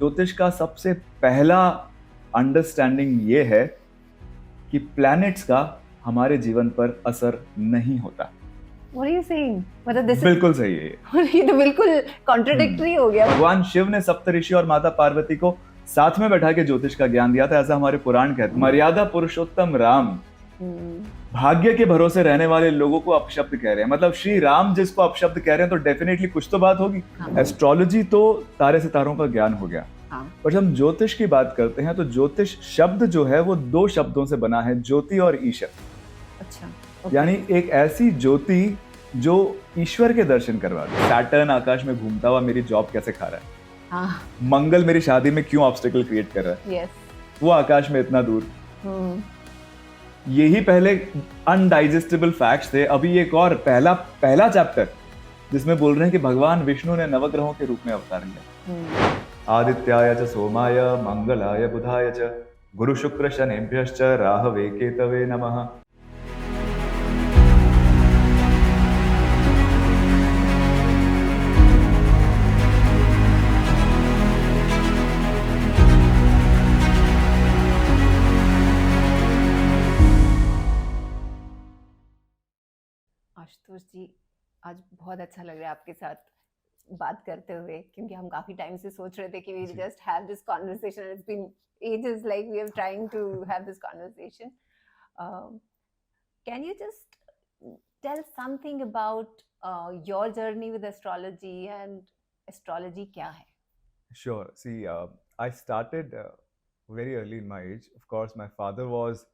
ज्योतिष का सबसे पहला अंडरस्टैंडिंग ये है कि प्लैनेट्स का हमारे जीवन पर असर नहीं होता। What are you saying? मतलब this बिल्कुल सही है ये तो बिल्कुल कॉन्ट्रडिक्टरी हो गया। भगवान शिव ने सप्तऋषि और माता पार्वती को साथ में बैठा के ज्योतिष का ज्ञान दिया था, ऐसा हमारे पुराण कहते हैं। मर्यादा पुरुषोत्तम राम भाग्य के भरोसे रहने वाले लोगों को अपशब्द कह रहे हैं, मतलब श्री राम जिसको अपशब्द कह रहे हैं तो डेफिनेटली कुछ तो बात होगी। एस्ट्रोलॉजी तो तारे सितारों का ज्ञान हो गया, पर जब हम ज्योतिष की बात करते हैं तो ज्योतिष शब्द जो है वो दो शब्दों से बना है, ज्योति और ईश्वर। अच्छा, यानी एक ऐसी ज्योति जो ईश्वर के दर्शन करवा दे। सैटर्न आकाश में घूमता हुआ मेरी जॉब कैसे खा रहा है, मंगल मेरी शादी में क्यों ऑब्स्टिकल क्रिएट कर रहा है, वो आकाश में इतना दूर। यही पहले अनडाइजेस्टेबल फैक्ट्स थे। अभी एक और पहला चैप्टर जिसमें बोल रहे हैं कि भगवान विष्णु ने नवग्रहों के रूप में अवतार लिया। आदित्याय च सोमाय मंगलाय बुधाय च गुरु शुक्र शनेभ्यश्च राहवे केतवे नमः। आशुतोष जी, आज बहुत अच्छा लग रहा है आपके साथ बात करते हुए, क्योंकि हम काफी टाइम से सोच रहे थे कि we just have this conversation. It's been ages like we are trying to have this conversation. Can you just tell something about your journey with astrology and astrology क्या है? Sure. See, I started very early in my age. Of course, my father was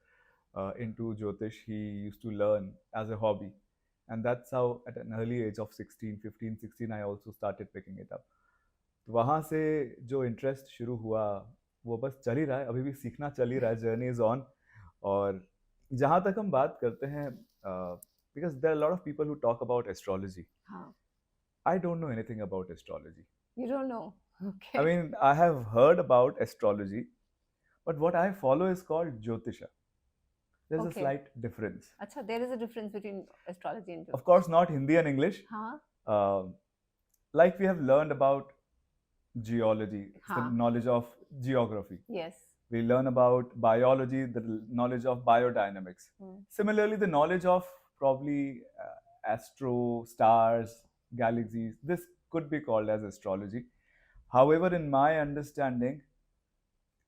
into Jyotish. He used to learn as a hobby. And that's how at an early age of 16, 15, 16, I also started picking it up. तो वहाँ से जो interest शुरू हुआ वो बस चल ही रहा है, अभी भी सीखना चल ही रहा है, जर्नी इज ऑन। और जहाँ तक हम बात करते हैं, because there are lot of people who talk about astrology, I don't know anything about astrology. You don't know? Okay. I mean, I have heard about astrology, but what I follow is called Jyotisha. There's a slight difference. Acha, there is a difference between astrology and Jyotish. Of course, not Hindi and English. Like we have learned about geology, it's the knowledge of geography. Yes. We learn about biology, the knowledge of biodynamics. Similarly, the knowledge of probably astro, stars, galaxies, this could be called as astrology. However, in my understanding,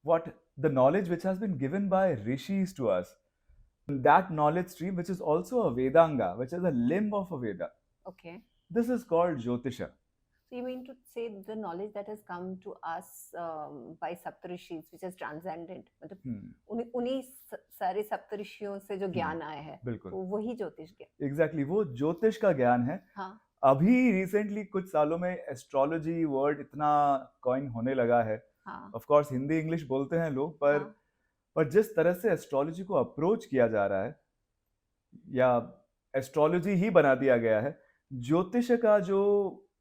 what the knowledge which has been given by rishis to us, that knowledge stream, which is also a Vedanga, which is a limb of a Veda. Okay. This is called Jyotisha. So you mean to say the knowledge that has come to us by Saptarishis, which is transcendent, मतलब उन्हीं सारे सप्तऋषियों से जो ज्ञान आया है, बिल्कुल, तो वही ज्योतिष ज्ञान। Exactly, वो ज्योतिष का ज्ञान है। अभी रिसेंटली कुछ सालों में एस्ट्रोलॉजी वर्ड इतना कॉइन होने लगा है। ऑफ कोर्स हिंदी इंग्लिश बोलते हैं लोग, पर जिस तरह से एस्ट्रोलॉजी को अप्रोच किया जा रहा है या एस्ट्रोलॉजी ही बना दिया गया है, ज्योतिष का जो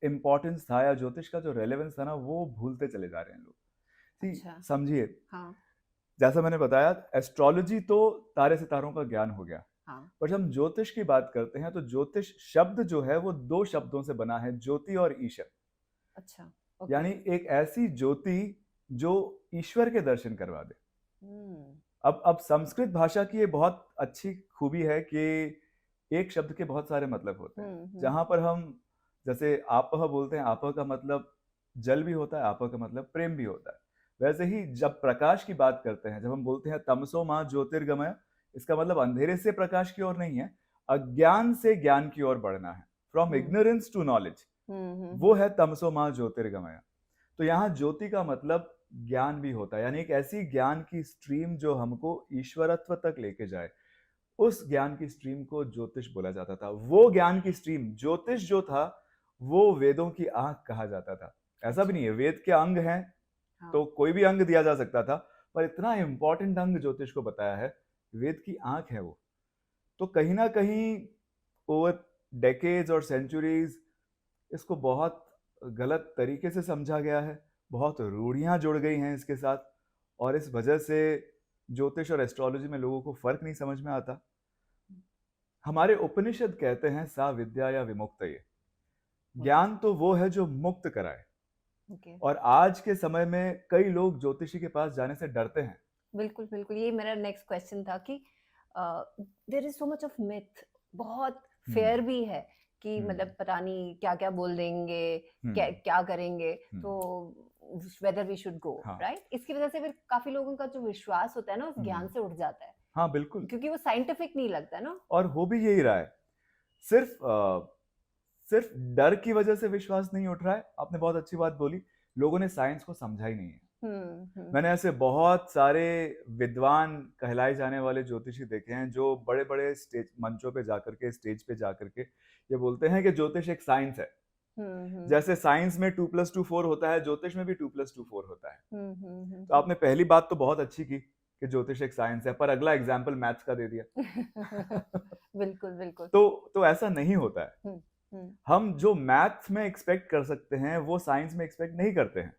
इम्पोर्टेंस था या ज्योतिष का जो रेलेवेंस था ना, वो भूलते चले जा रहे हैं लोग। अच्छा। समझिए, जैसा मैंने बताया, एस्ट्रोलॉजी तो तारे सितारों का ज्ञान हो गया, पर जब हम ज्योतिष की बात करते हैं तो ज्योतिष शब्द जो है वो दो शब्दों से बना है, ज्योति और ईश्वर। अच्छा। यानी एक ऐसी ज्योति जो ईश्वर के दर्शन करवा दे। अब संस्कृत भाषा की ये बहुत अच्छी खूबी है कि एक शब्द के बहुत सारे मतलब होते हैं। जहां पर हम जैसे आपह बोलते हैं, आपह का मतलब जल भी होता है, आपह का मतलब प्रेम भी होता है। वैसे ही जब प्रकाश की बात करते हैं, जब हम बोलते हैं तमसो मां ज्योतिर्गमय, इसका मतलब अंधेरे से प्रकाश की ओर नहीं है, अज्ञान से ज्ञान की ओर बढ़ना है, फ्रॉम इग्नोरेंस टू नॉलेज, वो है तमसो मां ज्योतिर्गमय। तो यहाँ ज्योति का मतलब ज्ञान भी होता है, यानी एक ऐसी ज्ञान की स्ट्रीम जो हमको ईश्वरत्व तक लेके जाए, उस ज्ञान की स्ट्रीम को ज्योतिष बोला जाता था। वो ज्ञान की स्ट्रीम ज्योतिष जो था वो वेदों की आंख कहा जाता था। ऐसा भी नहीं है, वेद के अंग हैं तो कोई भी अंग दिया जा सकता था, पर इतना इंपॉर्टेंट अंग ज्योतिष को बताया है, वेद की आंख है वो। तो कहीं ना कहीं ओवर डेकेड्स और सेंचुरीज इसको बहुत गलत तरीके से समझा गया है, बहुत रूढ़ियां जुड़ गई हैं इसके साथ, और इस वजह से ज्योतिष और एस्ट्रोलॉजी में लोगों को फर्क नहीं समझ में आता। हमारे उपनिषद कहते हैं सा विद्या या विमुक्तये, ज्ञान तो वो है जो मुक्त कराए, ओके। और आज के समय में कई लोग ज्योतिषी के पास जाने से डरते हैं। बिल्कुल, बिल्कुल, ये मेरा नेक्स्ट क्वेश्चन था कि there is so much of myth, बहुत फ़ियर भी है कि मतलब पता नहीं क्या-क्या बोल देंगे, क्या क्या करेंगे, तो वेदर वी शुड गो, हाँ। राइट? इसकी वजह से फिर काफ़ी लोगों का जो विश्वास होता है ना, उस ज्ञान से उठ जाता है। हाँ, बिल्कुल। क्योंकि वो साइंटिफिक नहीं लगता ना। और हो भी यही रहा है। सिर्फ सिर्फ डर की वजह से विश्वास नहीं उठ रहा है। आपने बहुत अच्छी बात बोली, लोगों ने साइंस को समझा ही नहीं है। मैंने ऐसे बहुत सारे विद्वान कहलाए जाने वाले ज्योतिषी देखे हैं जो बड़े-बड़े स्टेज मंचों पे जाकर के, स्टेज पे जाकर के ये बोलते हैं कि ज्योतिष एक साइंस है। जैसे साइंस में 2+2 4 होता है, ज्योतिष में भी 2+2 4 होता है। तो आपने पहली बात तो बहुत अच्छी की कि ज्योतिष एक साइंस है, पर अगला एग्जाम्पल मैथ्स का दे दिया। बिल्कुल, बिल्कुल। तो ऐसा नहीं होता है। हम जो मैथ्स में एक्सपेक्ट कर सकते हैं वो साइंस में एक्सपेक्ट नहीं करते हैं।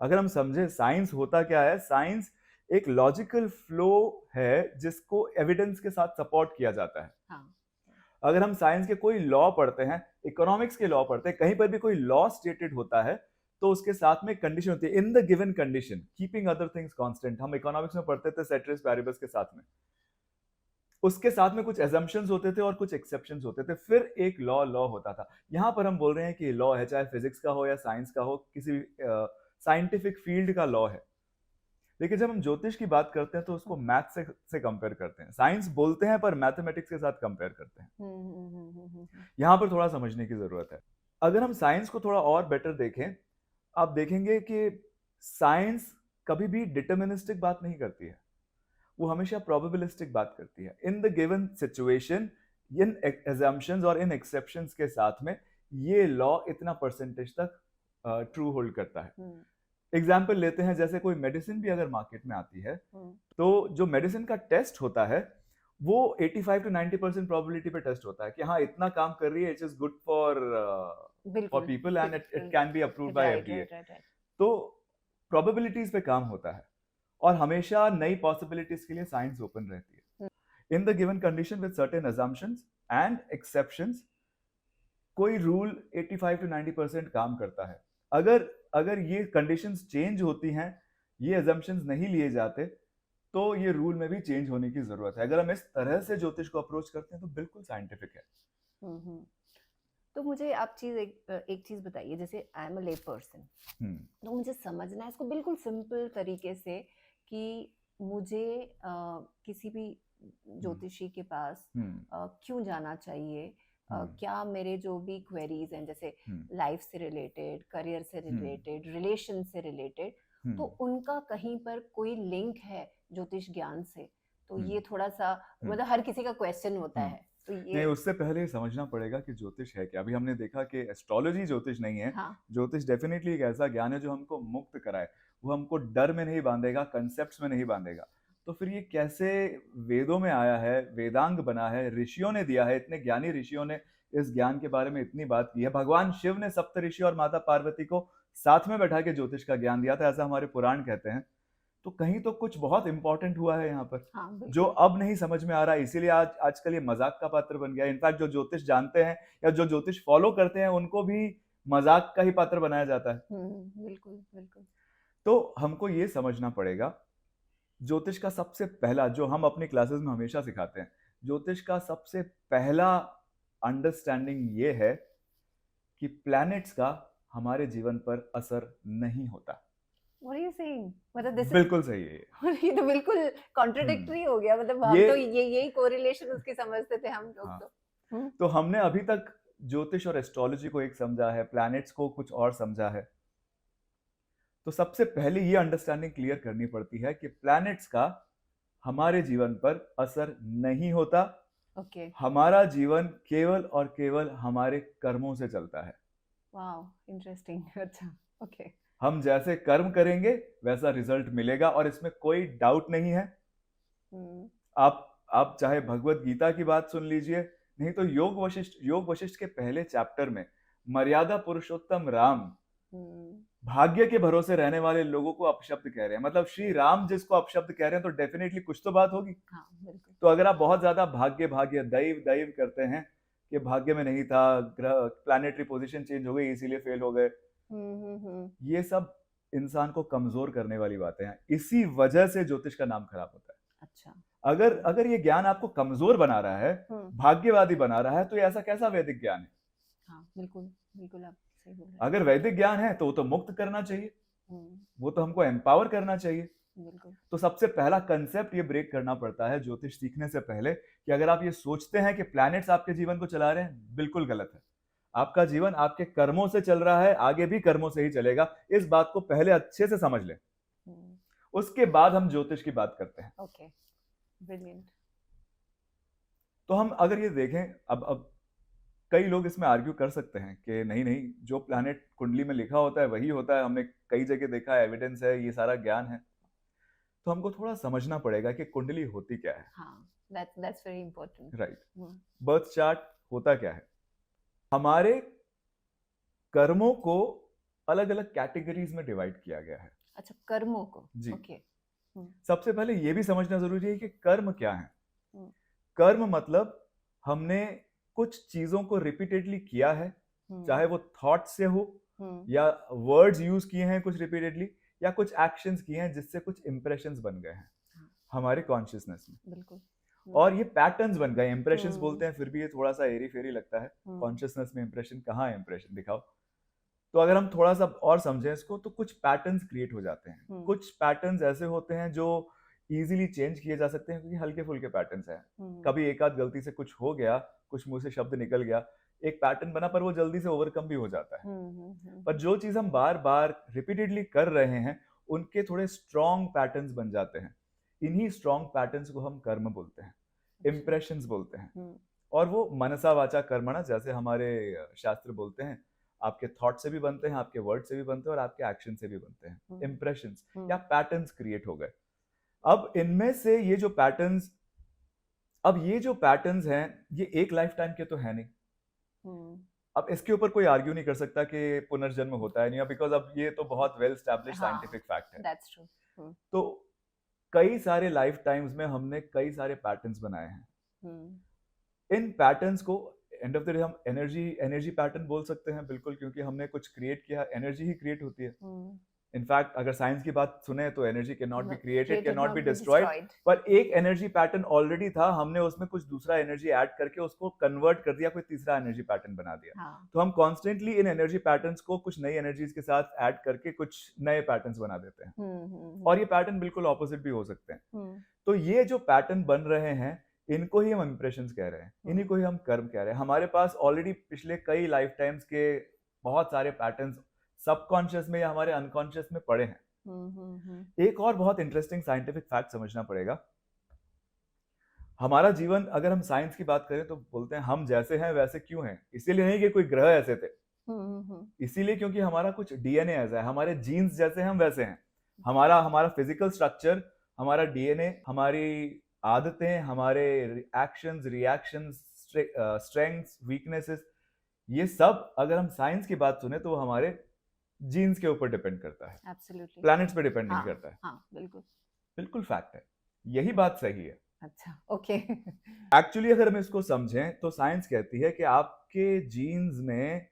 अगर हम समझे साइंस होता क्या है, साइंस एक लॉजिकल फ्लो है जिसको एविडेंस के साथ सपोर्ट किया जाता है। हाँ। अगर हम साइंस के कोई लॉ पढ़ते हैं, इकोनॉमिक्स के लॉ पढ़ते हैं, कहीं पर भी कोई लॉ स्टेटेड होता है तो उसके साथ में कंडीशन होती है, in the given condition keeping other things constant. हम इकोनॉमिक्स में पढ़ते थे सेट्रिस पैरिबस के साथ में, उसके साथ में कुछ एजम्पशंस होते थे और कुछ एक्सेप्शंस होते थे, फिर एक लॉ होता था। यहां पर हम बोल रहे हैं कि लॉ है, चाहे फिजिक्स का हो या साइंस का हो, किसी साइंटिफिक फील्ड का लॉ है। लेकिन जब हम ज्योतिष की बात करते हैं तो उसको मैथ से कंपेयर करते हैं। साइंस बोलते हैं पर मैथमेटिक्स के साथ कंपेयर करते हैं। यहां पर थोड़ा समझने की जरूरत है। अगर हम साइंस को थोड़ा और बेटर देखें, आप देखेंगे कि साइंस कभी भी डिटर्मिनिस्टिक बात नहीं करती है, वो हमेशा प्रोबेबिलिस्टिक बात करती है। In the given situation, in assumptions और इन एक्सेप्शंस के साथ में ये लॉ इतना परसेंटेज तक ट्रू होल्ड करता है। एग्जाम्पल लेते हैं, जैसे कोई मेडिसिन भी अगर मार्केट में आती है तो जो मेडिसिन का टेस्ट होता है वो 85 to 90% प्रोबेबिलिटी पे टेस्ट होता है कि हाँ इतना काम कर रही है, it is good for people and it can be approved by FDA. तो प्रोबेबिलिटीज पे काम होता है और हमेशा नई पॉसिबिलिटीज के लिए साइंस ओपन रहती है। In the given condition with certain assumptions and exceptions, कोई रूल 85 to 90% काम करता है। अगर ये कंडीशंस चेंज होती हैं, ये assumptions नहीं लिए जाते, तो ये रूल में भी चेंज होने की जरूरत है। अगर हम इस तरह से ज्योतिष को अप्रोच करते हैं तो बिल्कुल साइंटिफिक है। तो मुझे आप एक चीज बताइए, जैसे आई एम अ ले पर्सन, तो मुझे समझना है इसको बिल्कुल सिंपल तरीके से कि मुझे किसी भी ज्योतिषी के पास क्यों जाना चाहिए, क्या मेरे जो भी क्वेरीज हैं, जैसे लाइफ से रिलेटेड, करियर से रिलेटेड, रिलेशन से रिलेटेड, तो उनका कहीं पर कोई लिंक है ज्योतिष ज्ञान से? तो ये थोड़ा सा मतलब हर किसी का क्वेश्चन होता है, तो ये नहीं, उससे पहले समझना पड़ेगा कि ज्योतिष है क्या। अभी हमने देखा कि एस्ट्रोलॉजी ज्योतिष नहीं है। हाँ। ज्योतिष डेफिनेटली एक ऐसा ज्ञान है जो हमको मुक्त कराए, वो हमको डर में नहीं बांधेगा, कंसेप्ट्स में नहीं बांधेगा। तो फिर ये कैसे वेदों में आया है, वेदांग बना है, ऋषियों ने दिया है, इतने ज्ञानी ऋषियों ने इस ज्ञान के बारे में इतनी बात की है। भगवान शिव ने सप्त ऋषि और माता पार्वती को साथ में बैठा के ज्योतिष का ज्ञान दिया था, ऐसा हमारे पुराण कहते हैं। तो कहीं तो कुछ बहुत इंपॉर्टेंट हुआ है यहाँ पर। हाँ, जो अब नहीं समझ में आ रहा, इसीलिए आजकल ये मजाक का पात्र बन गया। इनफैक्ट जो ज्योतिष जानते हैं या जो ज्योतिष फॉलो करते हैं उनको भी मजाक का ही पात्र बनाया जाता है। बिल्कुल बिल्कुल। तो हमको ये समझना पड़ेगा, ज्योतिष का सबसे पहला, जो हम अपनी क्लासेस में हमेशा सिखाते हैं, ज्योतिष का सबसे पहला अंडरस्टैंडिंग ये है कि प्लैनेट्स का हमारे जीवन पर असर नहीं होता। What are you saying? मतलब this बिल्कुल सही है ये तो बिल्कुल कॉन्ट्रडिक्टरी हो गया। मतलब हम तो यही कोरिलेशन उसकी समझते थे हम लोग। हाँ। तो हमने अभी तक ज्योतिष और एस्ट्रोलॉजी को एक समझा है, प्लैनेट्स को कुछ और समझा है। तो सबसे पहले ये अंडरस्टैंडिंग क्लियर करनी पड़ती है कि प्लैनेट्स का हमारे जीवन पर असर नहीं होता। Okay. हमारा जीवन केवल और केवल हमारे कर्मों से चलता है। Wow, interesting. अच्छा, ओके। हम जैसे कर्म करेंगे वैसा रिजल्ट मिलेगा और इसमें कोई डाउट नहीं है। आप चाहे भगवत गीता की बात सुन लीजिए, नहीं तो योग वशिष्ठ के पहले चैप्टर में मर्यादा पुरुषोत्तम राम भाग्य के भरोसे रहने वाले लोगों को अपशब्द कह रहे हैं। मतलब श्री राम जिसको अपशब्द कह रहे हैं तो डेफिनेटली कुछ तो बात होगी। हाँ, बिल्कुल। तो अगर आप बहुत ज्यादा भाग्य दैव करते हैं कि भाग्य में नहीं था, प्लैनेटरी पोजीशन चेंज हो गई इसीलिए फेल हो गए, ये सब इंसान को कमजोर करने वाली बातें हैं। इसी वजह से ज्योतिष का नाम खराब होता है। अच्छा। अगर अगर ये ज्ञान आपको कमजोर बना रहा है, भाग्यवादी बना रहा है, तो ये ऐसा कैसा वैदिक ज्ञान है? हाँ, बिल्कुल बिल्कुल आप सही बोल रहे हैं। अगर वैदिक ज्ञान है तो वो तो मुक्त करना चाहिए, वो तो हमको एम्पावर करना चाहिए। बिल्कुल। तो सबसे पहला कंसेप्ट ये ब्रेक करना पड़ता है ज्योतिष सीखने से पहले कि अगर आप ये सोचते हैं कि प्लैनेट्स आपके जीवन को चला रहे हैं, बिल्कुल गलत है। आपका जीवन आपके कर्मों से चल रहा है, आगे भी कर्मों से ही चलेगा। इस बात को पहले अच्छे से समझ लें, उसके बाद हम ज्योतिष की बात करते हैं। Okay, brilliant. तो हम अगर ये देखें, अब कई लोग इसमें आर्ग्यू कर सकते हैं कि नहीं नहीं, जो प्लैनेट कुंडली में लिखा होता है वही होता है, हमने कई जगह देखा है, एविडेंस है, ये सारा ज्ञान है। तो हमको थोड़ा समझना पड़ेगा कि कुंडली होती क्या है। हाँ, that's very important. Right. Birth chart होता क्या है? हमारे कर्मों को अलग अलग कैटेगरीज में डिवाइड किया गया है। अच्छा, कर्मों को जी। ओके। सबसे पहले ये भी समझना जरूरी है कि कर्म क्या है। कर्म मतलब हमने कुछ चीजों को रिपीटेडली किया है, चाहे वो थॉट से हो या वर्ड्स यूज किए हैं कुछ रिपीटेडली, या कुछ एक्शंस किए हैं जिससे कुछ इंप्रेशंस बन गए हैं हमारे कॉन्शियसनेस में। बिल्कुल। और ये पैटर्न्स बन गए, इंप्रेशंस बोलते हैं, फिर भी ये थोड़ा सा एरी फेरी लगता है। कॉन्शियसनेस में इंप्रेशन कहाँ है? इंप्रेशन दिखाओ। तो अगर हम थोड़ा सा और समझें इसको, तो कुछ पैटर्न्स क्रिएट हो जाते हैं। कुछ पैटर्न्स ऐसे होते हैं जो इजीली चेंज किए जा सकते हैं, क्योंकि हल्के फुल्के पैटर्न्स हैं। कभी एक आध गलती से कुछ हो गया, कुछ मुंह से शब्द निकल गया, एक पैटर्न बना, पर वो जल्दी से ओवरकम भी हो जाता है। पर जो चीज हम बार बार रिपीटेडली कर रहे हैं, उनके थोड़े स्ट्रॉन्ग पैटर्न्स बन जाते हैं। इन्हीं स्ट्रॉन्ग पैटर्न्स को हम कर्म बोलते हैं, इंप्रेशंस बोलते हैं। और वो मनसा वाचा कर्मणा, जैसे हमारे शास्त्र बोलते हैं, आपके थॉट से भी बनते हैं, आपके वर्ड से भी बनते हैं, और आपके एक्शन से भी बनते हैं। इंप्रेशंस या पैटर्न्स क्रिएट हो गए। अब इनमें से ये जो पैटर्न्स हैं, ये एक लाइफ टाइम के तो है नहीं। अब इसके ऊपर कोई आर्ग्यू नहीं कर सकता कि पुनर्जन्म होता है नहीं, बिकॉज अब ये तो बहुत वेल एस्टैब्लिश्ड साइंटिफिक फैक्ट है। That's true. तो कई सारे लाइफ टाइम्स में हमने कई सारे पैटर्न्स बनाए हैं। इन पैटर्न्स को एंड ऑफ द डे हम एनर्जी पैटर्न बोल सकते हैं, बिल्कुल, क्योंकि हमने कुछ क्रिएट किया, एनर्जी ही क्रिएट होती है। इनफैक्ट अगर साइंस की बात सुने तो energy can not be created, can not be destroyed, पर एक एनर्जी पैटर्न ऑलरेडी था, हमने उसमें कुछ दूसरा एनर्जी ऐड करके उसको कन्वर्ट कर दिया, कोई तीसरा एनर्जी पैटर्न बना दिया। तो हम कॉन्स्टेंटली इन एनर्जी पैटर्न्स को कुछ नई एनर्जीज के साथ ऐड करके कुछ नए पैटर्न्स बना देते हैं। और ये पैटर्न बिल्कुल ऑपोजिट भी हो सकते हैं। तो ये जो पैटर्न बन रहे हैं, इनको ही हम इंप्रेशंस कह रहे हैं, इन्हीं को ही हम कर्म कह रहे हैं। हमारे पास ऑलरेडी पिछले कई लाइफ टाइम्स के बहुत सारे पैटर्न्स सबकॉन्शियस में या हमारे अनकॉन्शियस में पड़े हैं। एक और बहुत इंटरेस्टिंग साइंटिफिक फैक्ट समझना पड़ेगा। हमारा जीवन, अगर हम साइंस की बात करें तो बोलते हैं हम जैसे हैं वैसे क्यों हैं, इसीलिए नहीं कि कोई ग्रह ऐसे थे, इसीलिए क्योंकि हमारा कुछ डीएनए ऐसा है, हमारे जीन्स जैसे हम वैसे हैं। हमारा फिजिकल स्ट्रक्चर, हमारा डीएनए, हमारी आदतें, हमारे एक्शंस, रिएक्शंस, स्ट्रेंथ्स, वीकनेसेस, ये सब अगर हम साइंस की बात सुने तो वो हमारे जीन्स के ऊपर डिपेंड करता है। Absolutely. प्लैनेट्स पे डिपेंड नहीं करता है। हाँ, बिल्कुल फैक्ट है, यही बात सही है। अच्छा, ओके। एक्चुअली अगर हम इसको समझें तो साइंस कहती है कि आपके जीन्स में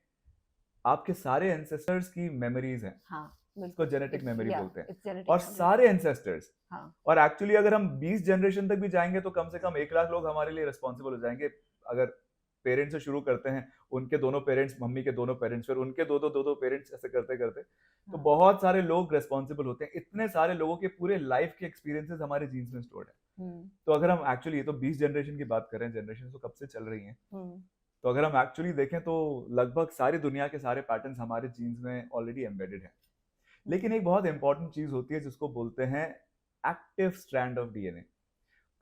आपके सारे एंसेस्टर्स की मेमोरीज हैं। हाँ, इसको जेनेटिक मेमोरी बोलते हैं। और हाँ, सारे एंसेस्टर्स, हाँ। और एक्चुअली अगर हम 20 जनरेशन तक भी जाएंगे तो कम से कम 1 लाख लोग हमारे लिए रिस्पॉन्सिबल हो जाएंगे। अगर पेरेंट्स से शुरू करते हैं, उनके दोनों पेरेंट्स, मम्मी के दोनों पेरेंट्स, फिर उनके दो पेरेंट्स, ऐसे करते करते तो बहुत सारे लोग रिस्पॉन्सिबल होते हैं। इतने सारे लोगों के पूरे लाइफ के एक्सपीरियंसेस हमारे जीन्स में स्टोर्ड है। तो अगर हम एक्चुअली, ये तो 20 जनरेशन की बात कर रहे हैं, जनरेशन तो कब से चल रही हैं, तो अगर हम एक्चुअली देखें तो लगभग सारी दुनिया के सारे पैटर्न्स हमारे जीन्स में ऑलरेडी एम्बेडेड हैं। लेकिन एक बहुत इंपॉर्टेंट चीज होती है जिसको बोलते हैं एक्टिव स्ट्रैंड ऑफ डीएनए।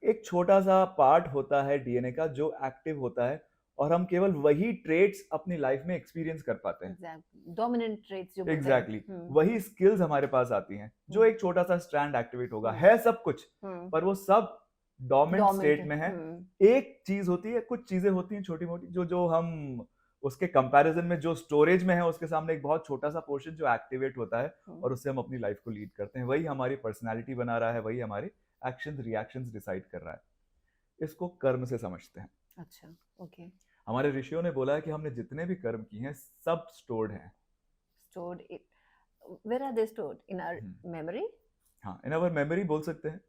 एक छोटा सा पार्ट होता है डीएनए का जो एक्टिव होता है, और हम केवल वही ट्रेट्स अपनी लाइफ में एक्सपीरियंस कर पाते हैं। डोमिनेंट ट्रेट्स जो एग्जैक्टली, वही स्किल्स हमारे पास आती हैं जो एक छोटा सा स्ट्रैंड एक्टिवेट होगा। है सब कुछ, पर वो सब डोमिनेंट स्टेट में है। एक चीज होती है, कुछ चीजें होती हैं छोटी मोटी जो हम उसके कंपैरिजन में, जो स्टोरेज में है, उसके सामने एक बहुत छोटा सा पोर्शन जो एक्टिवेट होता है, और उससे हम अपनी लाइफ को लीड करते हैं। वही हमारी पर्सनैलिटी बना रहा है, वही हमारे एक्शंस, रिएक्शंस डिसाइड कर रहा है। इसको कर्म से समझते हैं। अच्छा, ओके। हमारे ऋषियों ने बोला है कि हमने जितने भी कर्म किए हैं सब स्टोर्ड हैं, stored it, where are they stored? In our memory? हाँ, in our memory बोल सकते हैं।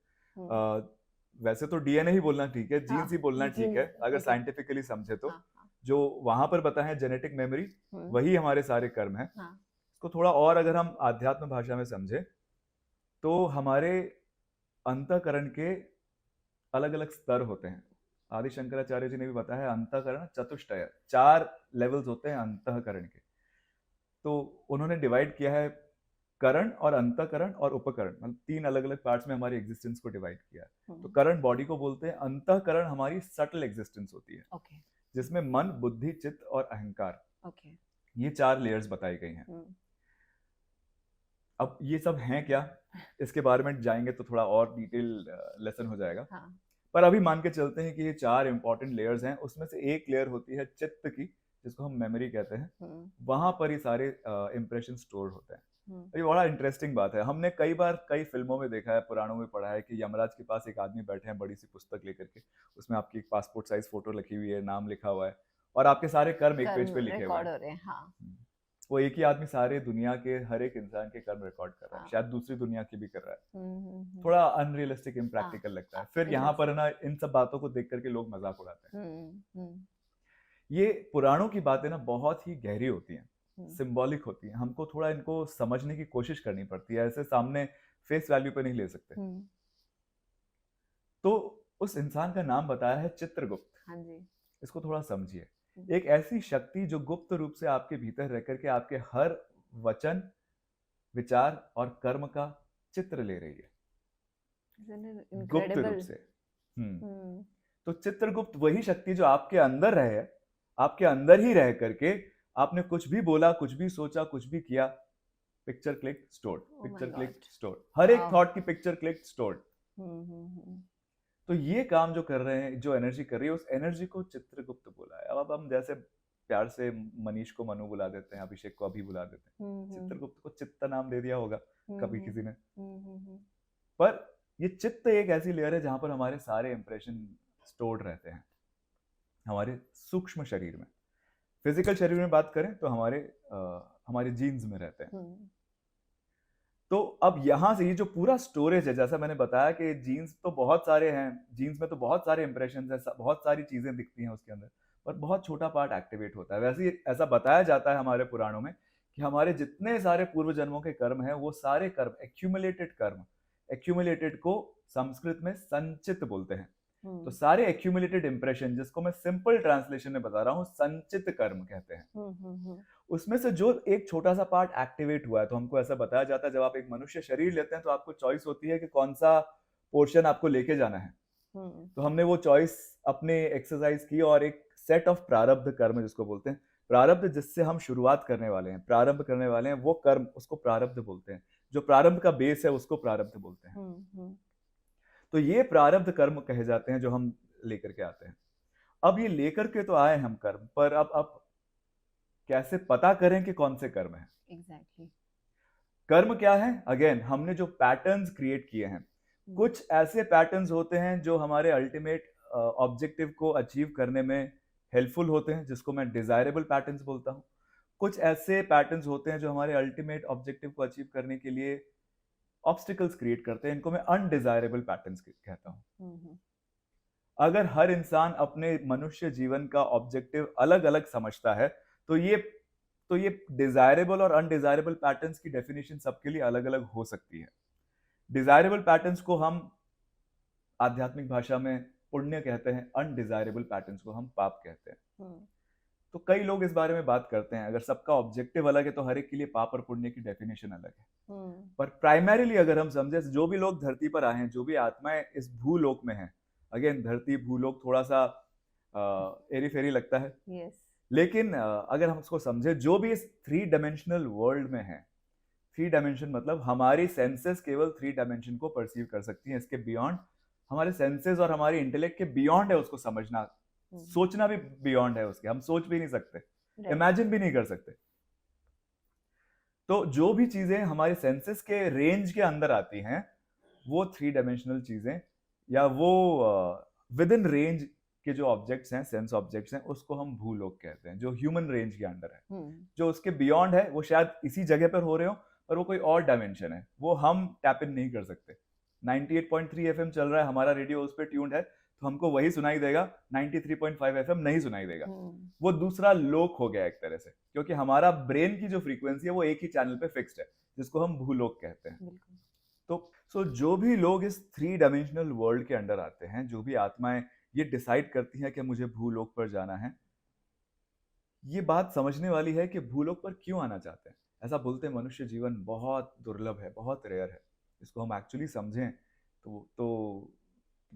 वैसे तो डीएनए ही बोलना ठीक है, जीन्स ही बोलना ठीक है, अगर साइंटिफिकली समझे तो। जो वहां पर बताए हैं जेनेटिक मेमोरी, वही हमारे सारे कर्म हैं। इसको थोड़ा और अगर हम आध्यात्म भाषा में समझे तो हमारे अंतःकरण के अलग अलग स्तर होते हैं। आदि शंकराचार्य जी ने भी बताया है अंतःकरण चतुष्टय, 4 लेवल्स होते हैं अंतःकरण के। तो उन्होंने डिवाइड किया है करण और अंतःकरण और उपकरण, मतलब 3 अलग अलग पार्ट्स में हमारी एग्जिस्टेंस को डिवाइड किया है। तो करण बॉडी को बोलते हैं, अंतःकरण हमारी सटल एग्जिस्टेंस होती है, जिसमें मन, बुद्धि, चित्त और अहंकार, ये 4 लेयर्स बताई गई हैं। अब ये सब हैं क्या, इसके बारे में जाएंगे तो थोड़ा और डिटेल लेसन हो जाएगा। पर अभी मान के चलते हैं कि ये 4 इंपॉर्टेंट लेयर्स हैं। उसमें से एक लेयर होती है चित्त की, जिसको हम मेमोरी कहते हैं। वहां पर ही सारे इंप्रेशन स्टोर होते हैं। ये बड़ा इंटरेस्टिंग बात है। हमने कई बार कई फिल्मों में देखा है, पुराणों में पढ़ा है कि यमराज के पास एक आदमी बैठे हैं बड़ी सी पुस्तक लेकर के, उसमें आपकी एक पासपोर्ट साइज फोटो लिखी हुई है, नाम लिखा हुआ है और आपके सारे कर्म एक पेज पे लिखे हुए हैं। वो एक ही आदमी सारे दुनिया के हर एक इंसान के कर्म रिकॉर्ड कर रहा है, शायद दूसरी दुनिया की भी कर रहा है। थोड़ा अनरियलिस्टिक, इम्प्रैक्टिकल लगता है। फिर यहाँ पर ना इन सब बातों को देख करके लोग मजाक उड़ाते हैं। ये पुराणों की बातें ना बहुत ही गहरी होती हैं, सिंबॉलिक होती है। हमको थोड़ा इनको समझने की कोशिश करनी पड़ती है, ऐसे सामने फेस वैल्यू पे नहीं ले सकते। तो उस इंसान का नाम बताया है चित्रगुप्त। हाँ जी। इसको थोड़ा समझिए। एक ऐसी शक्ति जो गुप्त रूप से आपके भीतर रह करके आपके हर वचन, विचार और कर्म का चित्र ले रही है, गुप्त रूप से। तो चित्रगुप्त वही शक्ति जो आपके अंदर रहे, आपके अंदर ही रह करके आपने कुछ भी बोला, कुछ भी सोचा, कुछ भी किया, picture click stored, picture click stored, हर एक थॉट की पिक्चर क्लिक स्टोर्ड। तो ये काम जो कर रहे हैं, जो एनर्जी कर रही है, उस एनर्जी को चित्रगुप्त बोला है। अब हम जैसे प्यार से मनीष को मनु बुला देते हैं, अभिषेक को अभी बुला देते हैं, चित्रगुप्त को चित्त नाम दे दिया होगा कभी किसी ने। पर ये चित्त एक ऐसी लेयर है जहां पर हमारे सारे इंप्रेशन स्टोर्ड रहते हैं, हमारे सूक्ष्म शरीर में। फिजिकल शरीर में बात करें तो हमारे जीन्स में रहते हैं। तो अब यहां से ये जो पूरा स्टोरेज है, जैसा मैंने बताया कि जीन्स तो बहुत सारे हैं, जीन्स में तो बहुत सारे इंप्रेशन है, बहुत सारी चीजें दिखती हैं उसके अंदर, पर बहुत छोटा पार्ट एक्टिवेट होता है। वैसे ही ऐसा बताया जाता है हमारे पुराणों में कि हमारे जितने सारे पूर्व जन्मों के कर्म हैं, वो सारे कर्म, एक्यूमुलेटेड कर्म, एक्यूमुलेटेड को संस्कृत में संचित बोलते हैं। तो सारे एक्यूमुलेटेड इंप्रेशन, जिसको मैं सिंपल ट्रांसलेशन में बता रहा हूँ, संचित कर्म कहते हैं। उसमें से जो एक छोटा सा पार्ट एक्टिवेट हुआ है, तो हमको ऐसा बताया जाता है जब आप एक मनुष्य शरीर लेते हैं तो आपको चॉइस होती है कि कौन सा पोर्शन आपको लेके जाना है। तो हमने वो चॉइस अपने एक्सरसाइज की और एक सेट ऑफ प्रारब्ध कर्म, जिसको बोलते हैं प्रारब्ध, जिससे हम शुरुआत करने वाले हैं, प्रारंभ करने वाले हैं, वो कर्म, उसको प्रारब्ध बोलते हैं। जो प्रारंभ का बेस है उसको प्रारब्ध बोलते हैं। तो ये प्रारब्ध कर्म कहे जाते हैं जो हम लेकर के आते हैं। अब ये लेकर के तो आए हम कर्म, पर अब कैसे पता करें कि कौन से कर्म है? एग्जैक्टली। कर्म क्या है? अगेन, हमने जो पैटर्न्स क्रिएट किए हैं, कुछ ऐसे पैटर्न्स होते हैं जो हमारे अल्टीमेट ऑब्जेक्टिव को अचीव करने में हेल्पफुल होते हैं, जिसको मैं डिजायरेबल पैटर्न्स बोलता हूँ। कुछ ऐसे पैटर्न्स होते हैं जो हमारे अल्टीमेट ऑब्जेक्टिव को अचीव करने के लिए ऑब्स्टिकल्स क्रिएट करते हैं, इनको मैं अनडिजायरेबल पैटर्न्स कहता हूँ। अगर हर इंसान अपने मनुष्य जीवन का ऑब्जेक्टिव अलग अलग समझता है, तो ये डिजायरेबल और अनडिजायरेबल पैटर्न्स की डेफिनेशन सबके लिए अलग अलग हो सकती है। डिजायरेबल पैटर्न्स को हम आध्यात्मिक भाषा में पुण्य कहते हैं, अनडिजायरेबल पैटर्न्स को हम पाप कहते हैं। तो कई लोग इस बारे में बात करते हैं, अगर सबका ऑब्जेक्टिव अलग है तो हर एक के लिए पाप और पुण्य की डेफिनेशन अलग है। पर प्राइमरीली अगर हम समझे, जो भी लोग धरती पर आए हैं, जो भी आत्माएं इस भूलोक में हैं, अगेन धरती भूलोक थोड़ा सा एरी फेरी लगता है, yes. लेकिन अगर हम उसको समझे, जो भी इस 3 डायमेंशनल वर्ल्ड में है, 3 डायमेंशन मतलब हमारी सेंसेस केवल 3 डायमेंशन को परसीव कर सकती हैं, इसके बियॉन्ड, हमारे सेंसेस और हमारे इंटेलेक्ट के बियॉन्ड है उसको समझना, सोचना भी बियॉन्ड है उसके, हम सोच भी नहीं सकते, इमेजिन भी नहीं कर सकते। तो जो भी चीजें हमारे सेंसेस के रेंज के अंदर आती हैं, वो 3 डायमेंशनल चीजें, या वो विद इन रेंज के जो ऑब्जेक्ट्स हैं, सेंस ऑब्जेक्ट्स हैं, उसको हम भूलोक कहते हैं, जो ह्यूमन रेंज के अंडर है। जो उसके बियॉन्ड है वो शायद इसी जगह पर हो रहे हो, पर वो कोई और डायमेंशन है, वो हम टैप इन नहीं कर सकते। 98.3 एफएम चल रहा है, हमारा रेडियो उस पर ट्यून्ड है, तो हमको वही सुनाई देगा, 93.5 एफएम नहीं सुनाई देगा। वो दूसरा लोक हो गया एक तरह से, क्योंकि हमारा ब्रेन की जो फ्रीक्वेंसी है वो एक ही चैनल पे फिक्स्ड है, जिसको हम भूलोक कहते हैं। तो जो भी लोग इस 3 डायमेंशनल वर्ल्ड के अंडर आते हैं, जो भी आत्माएं ये डिसाइड करती हैं कि मुझे भूलोक पर जाना है, ये बात समझने वाली है कि भूलोक पर क्यों आना चाहते हैं। ऐसा बोलते हैं मनुष्य जीवन बहुत दुर्लभ है, बहुत रेयर है। इसको हम एक्चुअली समझें तो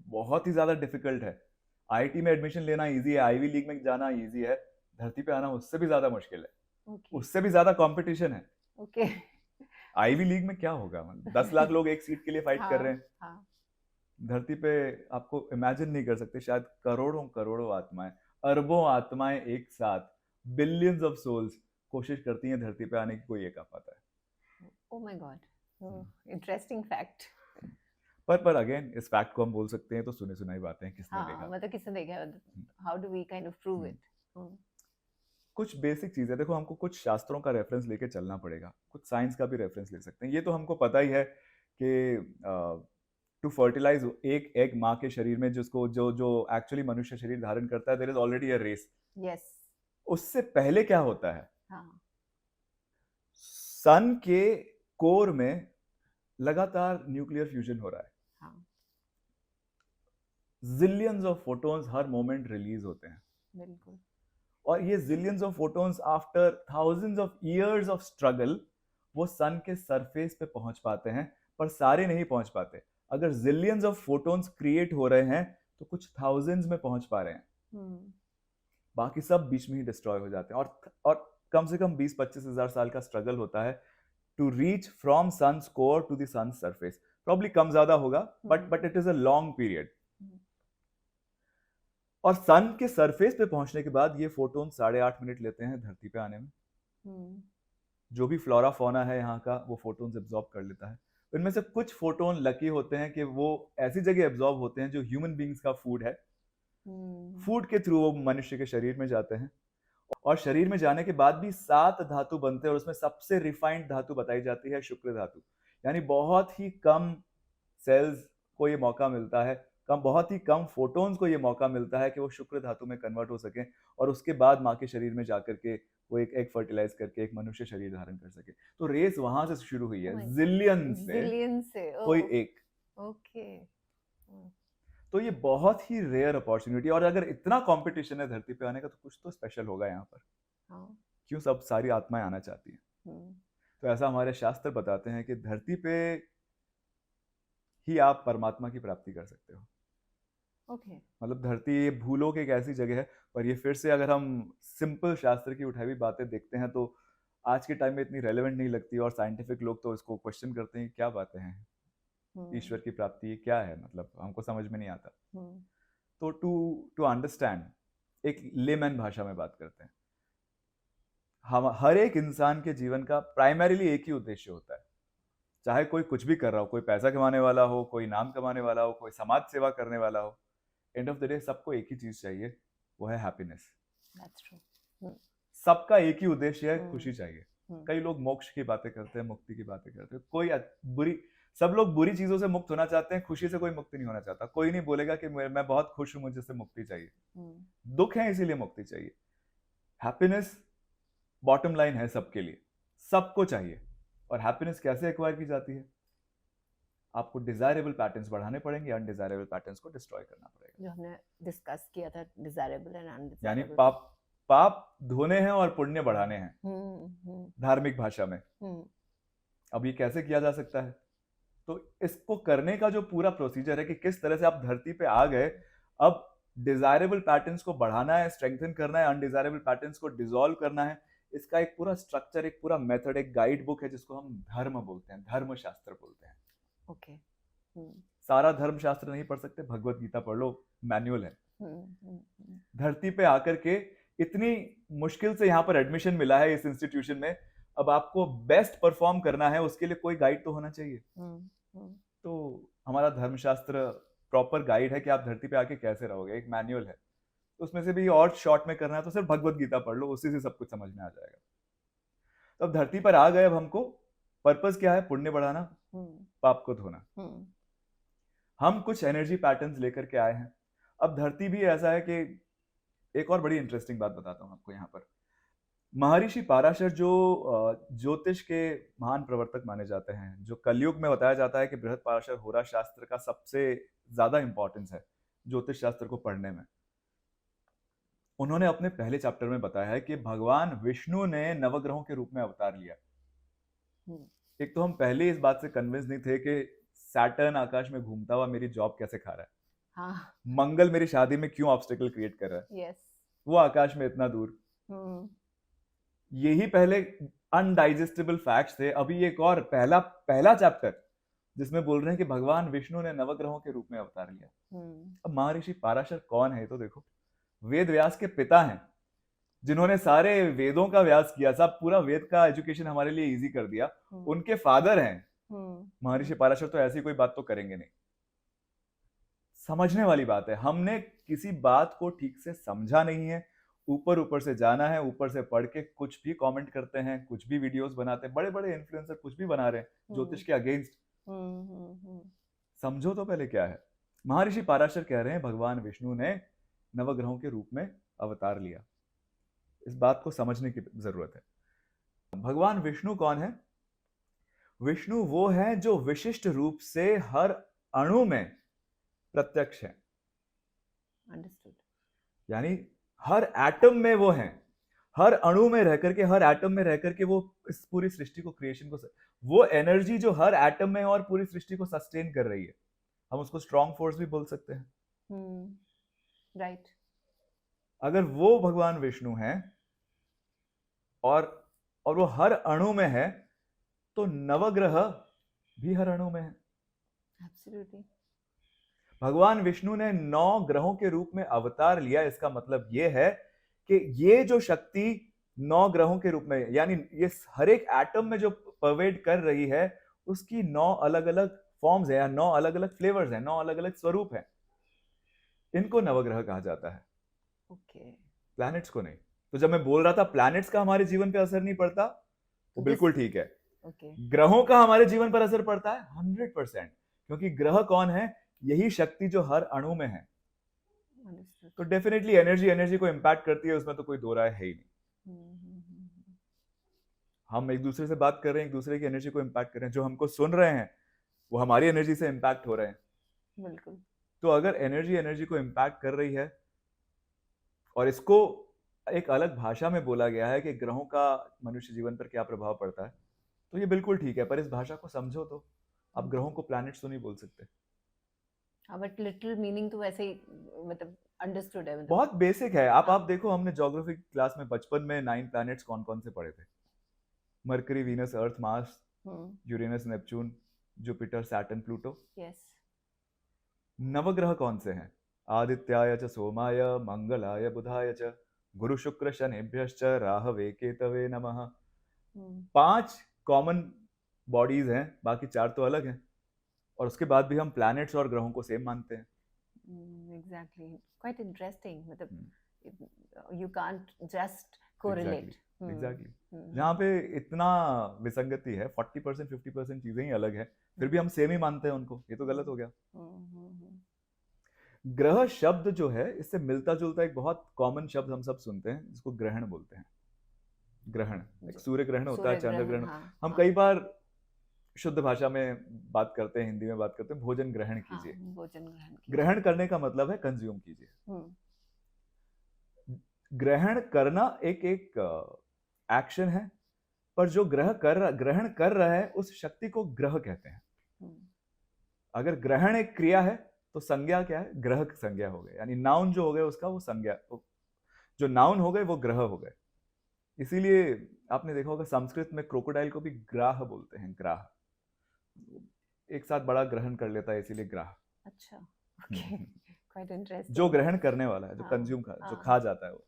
बहुत ही ज्यादा डिफिकल्ट है। आईआईटी में एडमिशन लेना इजी है, आईवी लीग में जाना इजी है, धरती पे आना उससे भी ज्यादा मुश्किल है। उससे भी ज्यादा कंपटीशन है। आईवी लीग में क्या होगा, 10 लाख लोग एक सीट के लिए फाइट कर रहे हैं। धरती पे आपको इमेजिन नहीं कर सकते, शायद करोड़ों करोड़ों आत्माएं, अरबों आत्माएं एक साथ, बिलियंस ऑफ सोल्स कोशिश करती हैं धरती पे आने की, कोई एक आ पाता है। Oh my God, interesting fact. पर अगेन इस फैक्ट को हम बोल सकते हैं तो सुनी सुनाई बातें, किसने देखा, मतलब किसने देखा, how do we kind of prove it. कुछ बेसिक चीजें देखो, हमको कुछ शास्त्रों का रेफरेंस लेके चलना पड़ेगा, कुछ साइंस का भी रेफरेंस ले सकते हैं। ये तो हमको पता ही है कि टू फर्टिलाइज एक एग माँ के शरीर में, जिसको जो एक्चुअली मनुष्य शरीर धारण करता है, there is already a race. Yes. उससे पहले क्या होता है, सन के कोर में लगातार न्यूक्लियर फ्यूजन हो रहा है। Zillions of photons her moment release होते हैं। बिल्कुल। और ये zillions of photons after thousands of years of struggle वो सन के सरफेस पे पहुंच पाते हैं, पर सारे नहीं पहुंच पाते। अगर जिलियंस ऑफ फोटॉन्स क्रिएट हो रहे हैं तो कुछ थाउजेंड्स में पहुंच पा रहे हैं, बाकी सब बीच में ही डिस्ट्रॉय हो जाते हैं। और कम से कम 20-25 हजार साल का स्ट्रगल होता है to reach from sun's core to the sun's surface. Probably कम ज्यादा होगा, but it is a long period. और सन के सरफेस पे पहुंचने के बाद ये फोटोन 8.5 मिनट लेते हैं धरती पे आने में। जो भी फ्लोरा फौना है यहाँ का, वो फोटोन्स एब्जॉर्ब कर लेता है। इनमें से कुछ फोटोन लकी होते हैं कि वो ऐसी जगह एब्जॉर्ब होते हैं जो ह्यूमन बींग्स का फूड है। फूड के थ्रू वो मनुष्य के शरीर में जाते हैं, और शरीर में जाने के बाद भी 7 धातु बनते हैं, और उसमें सबसे रिफाइंड धातु बताई जाती है शुक्र धातु। यानी बहुत ही कम सेल्स को ये मौका मिलता है, बहुत ही कम फोटोन्स को ये मौका मिलता है कि वो शुक्र धातु में कन्वर्ट हो सके, और उसके बाद माँ के शरीर में जाकर के वो एक एग फर्टिलाइज करके एक मनुष्य शरीर धारण कर सके। तो रेस वहां से शुरू हुई है, जिलियन से कोई एक। ओके। तो ये बहुत ही रेयर अपॉर्चुनिटी, और अगर इतना कंपटीशन है धरती पे आने का तो कुछ तो स्पेशल होगा यहाँ पर। क्यों सब सारी आत्माएं आना चाहती हैं? तो ऐसा हमारे शास्त्र बताते हैं कि धरती पे ही आप परमात्मा की प्राप्ति कर सकते हो। मतलब धरती भूलोक एक ऐसी जगह है। पर ये फिर से अगर हम सिंपल शास्त्र की उठाई हुई बातें देखते हैं तो आज के टाइम में इतनी रेलेवेंट नहीं लगती, और साइंटिफिक लोग तो इसको क्वेश्चन करते हैं क्या बातें हैं, ईश्वर की प्राप्ति क्या है, मतलब हमको समझ में नहीं आता। तो टू अंडरस्टैंड, एक लेमैन भाषा में बात करते हैं। हम हर एक इंसान के जीवन का प्राइमरीली एक ही उद्देश्य होता है, चाहे कोई कुछ भी कर रहा हो, कोई पैसा कमाने वाला हो, कोई नाम कमाने वाला हो, कोई समाज सेवा करने वाला हो, एंड ऑफ द डे सबको एक ही चीज चाहिए, वो है हैप्पीनेस। सबका एक ही उद्देश्य है, खुशी चाहिए। कई लोग मोक्ष की बातें करते हैं, मुक्ति की बातें करते हैं, कोई सब लोग बुरी चीजों से मुक्त होना चाहते हैं, खुशी से कोई मुक्ति नहीं होना चाहता। कोई नहीं बोलेगा कि मैं बहुत खुश हूं, मुझे से मुक्ति चाहिए। दुख है इसीलिए मुक्ति चाहिए। हैप्पीनेस बॉटम लाइन है सबके लिए, सबको चाहिए। और हैप्पीनेस कैसे एक्वायर की जाती है? आपको डिजायरेबल पैटर्न्स बढ़ाने पड़ेंगे, अनडिजायरेबल पैटर्न्स को डिस्ट्रॉय करना पड़ेगा। जो हमने डिस्कस किया था, डिजायरेबल एंड अनडिजायरेबल। यानी पाप धोने हैं और पुण्य बढ़ाने हैं धार्मिक भाषा में। अब ये कैसे किया जा सकता है? तो इसको करने का जो पूरा प्रोसीजर है कि किस तरह से आप धरती पे आ गए, अब डिजायरेबल पैटर्न्स को बढ़ाना है, स्ट्रेंथन करना है, अनडिजायरेबल पैटर्न्स को डिसॉल्व करना है। इसका एक पूरा स्ट्रक्चर, एक पूरा मेथड, एक गाइड बुक है जिसको हम धर्म बोलते हैं, धर्म शास्त्र बोलते हैं। ओके। सारा धर्म शास्त्र नहीं पढ़ सकते, भगवत गीता पढ़ लो, मैनुअल है। धरती पे आकर के इतनी मुश्किल से यहाँ पर एडमिशन मिला है इस इंस्टीट्यूशन में, अब आपको बेस्ट परफॉर्म करना है, उसके लिए कोई गाइड तो होना चाहिए। तो हमारा धर्मशास्त्र प्रॉपर गाइड है कि आप धरती पे आके कैसे रहोगे, एक मैनुअल है। उसमें से भी और शॉर्ट में करना है तो सिर्फ भगवत गीता पढ़ लो, उसी से सब कुछ समझ में आ जाएगा। तो अब धरती पर आ गए, अब हमको पर्पस क्या है? पुण्य बढ़ाना, पाप को धोना। हम कुछ एनर्जी पैटर्न्स लेकर के आए हैं। अब धरती भी ऐसा है कि एक और बड़ी इंटरेस्टिंग बात बताता हूं आपको यहाँ पर। महर्षि पाराशर जो ज्योतिष के महान प्रवर्तक माने जाते हैं, जो कलयुग में बताया जाता है कि बृहद पाराशर होरा शास्त्र का सबसे ज्यादा इंपॉर्टेंस है ज्योतिष शास्त्र को पढ़ने में, उन्होंने अपने पहले चैप्टर में बताया है कि भगवान विष्णु ने नवग्रहों के रूप में अवतार लिया। एक तो हम पहले इस बात से कन्विंस नहीं थे कि सैटर्न आकाश में घूमता हुआ मेरी जॉब कैसे खा रहा है, हाँ। मंगल मेरी शादी में क्यों ऑब्स्टिकल क्रिएट कर रहा है, yes. वो आकाश में इतना दूर, यही पहले अनडाइजेस्टेबल फैक्ट्स थे। अभी एक और पहला चैप्टर जिसमें बोल रहे हैं कि भगवान विष्णु ने नवग्रहों के रूप में अवतार लिया। अब महर्षि पाराशर कौन है? तो देखो, वेद व्यास के पिता हैं, जिन्होंने सारे वेदों का व्यास किया, सब पूरा वेद का एजुकेशन हमारे लिए इजी कर दिया, उनके फादर हैं महर्षि पाराशर। तो ऐसी कोई बात तो करेंगे नहीं। समझने वाली बात है, हमने किसी बात को ठीक से समझा नहीं है, ऊपर ऊपर से जाना है, ऊपर से पढ़ के कुछ भी कमेंट करते हैं, कुछ भी वीडियोस बनाते हैं, बड़े बड़े इन्फ्लुएंसर कुछ भी बना रहे हैं ज्योतिष के अगेंस्ट। समझो तो पहले क्या है। महर्षि पाराशर कह रहे हैं भगवान विष्णु ने नवग्रहों के रूप में अवतार लिया। इस बात को समझने की जरूरत है। भगवान विष्णु कौन है? विष्णु वो है जो विशिष्ट रूप से हर अणु में प्रत्यक्ष है। अंडरस्टूड। यानी हर एटम में वो हैं, हर अणु में रह करके, हर एटम में रह करके वो इस पूरी सृष्टि को, क्रिएशन को, वो एनर्जी जो हर एटम में और पूरी सृष्टि को सस्टेन कर रही है, हम उसको स्ट्रॉन्ग फोर्स भी बोल सकते हैं। राइट। अगर वो भगवान विष्णु हैं और वो हर अणु में है, तो नवग्रह भी हर अणु में है। एब्सोल्युटली। भगवान विष्णु ने 9 ग्रहों के रूप में अवतार लिया। इसका मतलब यह है कि ये जो शक्ति 9 ग्रहों के रूप में, यानी ये हर एक एटम में जो परवेड कर रही है, उसकी 9 अलग अलग फॉर्म्स है, या 9 अलग अलग फ्लेवर्स हैं, 9 अलग अलग स्वरूप हैं। इनको नवग्रह कहा जाता है। ओके। प्लैनेट्स को नहीं। तो जब मैं बोल रहा था प्लैनेट्स का हमारे जीवन पे असर नहीं पड़ता, वो बिल्कुल ठीक है। ग्रहों का हमारे जीवन पर असर पड़ता है 100%, क्योंकि ग्रह कौन है? यही शक्ति जो हर अणु में है। तो डेफिनेटली एनर्जी को इंपैक्ट करती है, उसमें तो कोई दो राय है ही नहीं। हम एक दूसरे से बात कर रहे हैं, एक दूसरे की एनर्जी को इंपैक्ट कर रहे हैं, जो हमको सुन रहे हैं वो हमारी एनर्जी से इंपैक्ट हो रहे हैं। बिल्कुल। तो अगर एनर्जी को इंपैक्ट कर रही है, और इसको एक अलग भाषा में बोला गया है कि ग्रहों का मनुष्य जीवन पर क्या प्रभाव पड़ता है, तो ये बिल्कुल ठीक है, पर इस भाषा को समझो तो। आप ग्रहों को प्लैनेट्स तो नहीं बोल सकते। बट लिटिल मीनिंग तो वैसे ही, मतलब अंडरस्टूड है, मतलब बहुत बेसिक है। आप देखो, हमने ज्योग्राफी क्लास में बचपन में 9 प्लैनेट्स कौन कौन से पढ़े थे? Mercury, Venus, Earth, Mars, Uranus, Neptune, Jupiter, Saturn, Pluto. Yes. नवग्रह कौन से हैं? आदित्याय च सोमाय मंगलाय बुधाय च गुरु शुक्र शनिभ्यश्च राहवे केतवे नमः। 5 कॉमन बॉडीज हैं, बाकी 4 तो अलग हैं, और उसके बाद भी हम प्लैनेट्स और ग्रहों को सेम मानते हैं। Exactly, quite interesting. मतलब you can't just correlate. Exactly. जहाँ पे इतना विसंगति है, 40% 50% चीजें ही अलग है, फिर भी हम सेम ही मानते हैं उनको, ये तो गलत हो गया। ग्रह शब्द जो है, इससे मिलता जुलता एक बहुत कॉमन शब्द हम सब सुनते हैं, जिसको ग्रहण बोलते हैं। ग्रहण, एक सूर्य ग्रहण होता है, चंद्र ग्रहण। हम कई बार शुद्ध भाषा में बात करते हैं, हिंदी में बात करते हैं, भोजन ग्रहण कीजिए। भोजन ग्रहण करने का मतलब है कंज्यूम कीजिए। ग्रहण करना एक एक्शन है, पर जो ग्रहण कर रहा है, उस शक्ति को ग्रह कहते हैं। अगर ग्रहण एक क्रिया है, तो संज्ञा क्या है? ग्रह संज्ञा हो गए, यानी नाउन जो हो गए उसका वो संज्ञा, जो नाउन हो गए वो ग्रह हो गए। इसीलिए आपने देखा होगा संस्कृत में क्रोकोडाइल को भी ग्राह बोलते हैं। ग्राह, एक साथ बड़ा ग्रहण कर लेता है, इसीलिए ग्राह। अच्छा, ओके, क्वाइट इंटरेस्टिंग। जो ग्रहण करने वाला है, जो कंज्यूम जो खा जाता है वो।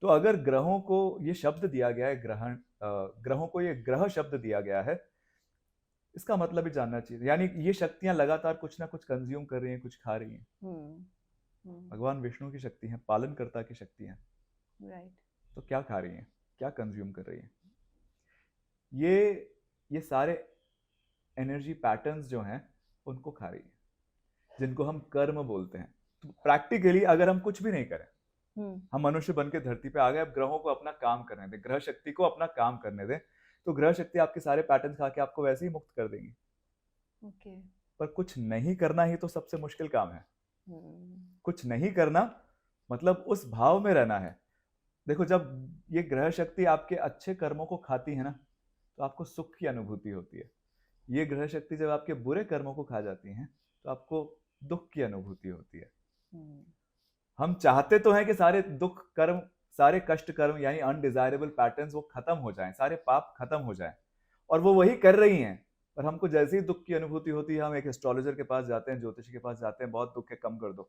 तो अगर ग्रहों को ये शब्द दिया गया है, ग्रहों को ये ग्रह शब्द दिया गया है, इसका मतलब भी जानना चाहिए। यानी ये शक्तियां लगातार कुछ ना कुछ कंज्यूम कर रही हैं, कुछ खा रही हैं। भगवान विष्णु की शक्ति है, पालनकर्ता की शक्ति है। राइट। तो क्या खा रही है, क्या कंज्यूम कर रही है? ये सारे एनर्जी पैटर्न्स जो हैं उनको खा रही है, जिनको हम कर्म बोलते हैं। तो प्रैक्टिकली अगर हम कुछ भी नहीं करें, हम मनुष्य बन के धरती पे आ गए, अब ग्रहों को अपना काम करने दें, ग्रह शक्ति को अपना काम करने दें, तो ग्रह शक्ति आपके सारे पैटर्न खा के आपको वैसे ही मुक्त कर देंगी। ओके। पर कुछ नहीं करना ही तो सबसे मुश्किल काम है। कुछ नहीं करना मतलब उस भाव में रहना है। देखो, जब ये ग्रह शक्ति आपके अच्छे कर्मों को खाती है ना, तो आपको सुख की अनुभूति होती है। ये ग्रह शक्ति जब आपके बुरे कर्मों को खा जाती है तो आपको दुख की अनुभूति होती है। हम चाहते तो हैं कि सारे दुख कर्म, सारे कष्ट कर्म यानी अनडिजायरेबल पैटर्न्स वो खत्म हो जाएं, सारे पाप खत्म हो जाएं, और वो वही कर रही हैं। पर हमको जैसे ही दुख की अनुभूति होती है, हम एक एस्ट्रोलॉजर के पास जाते हैं, ज्योतिषी के पास जाते हैं, बहुत दुख है, कम कर दो।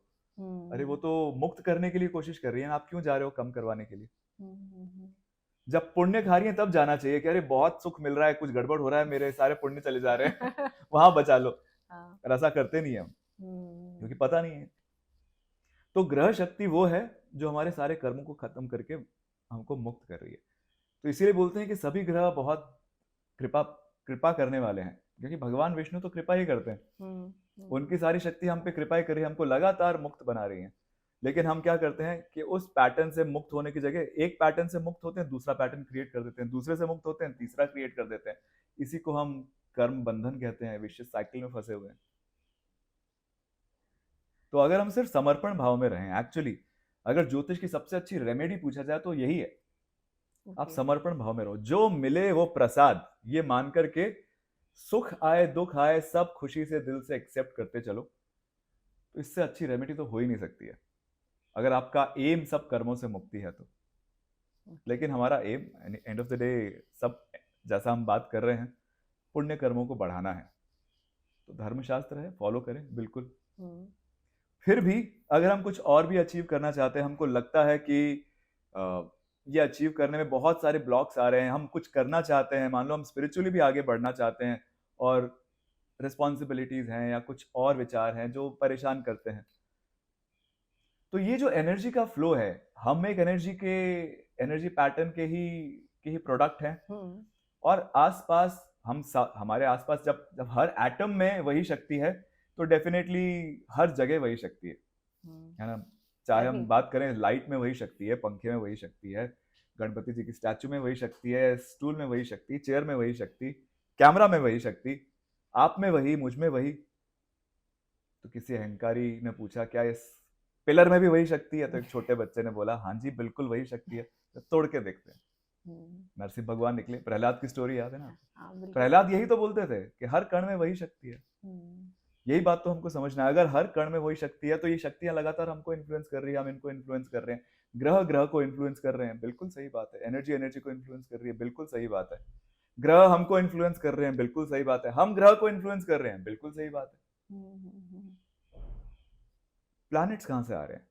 अरे वो तो मुक्त करने के लिए कोशिश कर रही है, आप क्यों जा रहे हो कम करवाने के लिए? जब पुण्य खा रही है तब जाना चाहिए कि अरे बहुत सुख मिल रहा है, कुछ गड़बड़ हो रहा है, मेरे सारे पुण्य चले जा रहे हैं वहां बचा लो। पर ऐसा करते नहीं हम, क्योंकि पता नहीं है। तो ग्रह शक्ति वो है जो हमारे सारे कर्मों को खत्म करके हमको मुक्त कर रही है। तो इसीलिए बोलते हैं कि सभी ग्रह बहुत कृपा करने वाले हैं, क्योंकि भगवान विष्णु तो कृपा ही करते हैं। उनकी सारी शक्ति हम पे कृपा ही कर रही है, हमको लगातार मुक्त बना रही है। लेकिन हम क्या करते हैं कि उस पैटर्न से मुक्त होने की जगह एक पैटर्न से मुक्त होते हैं, दूसरा पैटर्न क्रिएट कर देते हैं, दूसरे से मुक्त होते हैं, तीसरा क्रिएट कर देते हैं। इसी को हम कर्म बंधन कहते हैं, विशिष्ट साइकिल में फंसे हुए हैं। तो अगर हम सिर्फ समर्पण भाव में रहें, एक्चुअली अगर ज्योतिष की सबसे अच्छी रेमेडी पूछा जाए तो यही है, आप समर्पण भाव में रहो, जो मिले वो प्रसाद, ये मान करके सुख आए दुख आए सब खुशी से दिल से एक्सेप्ट करते चलो। तो इससे अच्छी रेमेडी तो हो ही नहीं सकती है, अगर आपका एम सब कर्मों से मुक्ति है तो। लेकिन हमारा aim end of the day सब, जैसा हम बात कर रहे हैं, पुण्य कर्मों को बढ़ाना है। तो धर्मशास्त्र है, फॉलो करें बिल्कुल। फिर भी अगर हम कुछ और भी अचीव करना चाहते हैं, हमको लगता है कि ये अचीव करने में बहुत सारे ब्लॉक्स आ रहे हैं, हम कुछ करना चाहते हैं, मान लो हम स्पिरिचुअली भी आगे बढ़ना चाहते हैं और रिस्पॉन्सिबिलिटीज हैं या कुछ और विचार हैं जो परेशान करते हैं, तो ये जो एनर्जी का फ्लो है, हम एक एनर्जी पैटर्न के ही प्रोडक्ट हैं। और आसपास हमारे आसपास जब हर एटम में वही शक्ति है, तो डेफिनेटली हर जगह वही शक्ति है ना। चाहे हम बात करें लाइट में वही शक्ति है, पंखे में वही शक्ति है, गणपति जी की स्टैचू में वही शक्ति है, स्टूल में वही शक्ति, चेयर में वही शक्ति, कैमरा में वही शक्ति, आप में वही, मुझ में वही। तो किसी अहंकारी ने पूछा क्या इस पिलर में भी वही शक्ति है? तो एक छोटे बच्चे ने बोला हाँ जी बिल्कुल वही शक्ति है। तो तोड़ के देखते हैं, नरसिंह भगवान निकले। प्रहलाद की स्टोरी याद है ना? प्रहलाद यही तो बोलते थे कि हर कण में वही शक्ति है। यही बात तो हमको समझना है, अगर हर कण में वही शक्ति है तो ये शक्तियां लगातार हमको इन्फ्लुएंस कर रही है, हम इनको इन्फ्लुएंस कर रहे हैं, ग्रह को इन्फ्लुएंस कर रहे हैं, बिल्कुल सही बात है। एनर्जी को इन्फ्लुएंस कर रही है, बिल्कुल सही बात है। ग्रह हमको इन्फ्लुएंस कर रहे हैं, बिल्कुल सही बात है। हम ग्रह को इन्फ्लुएंस कर रहे हैं, बिल्कुल सही बात है। प्लैनेट्स कहां से आ रहे हैं?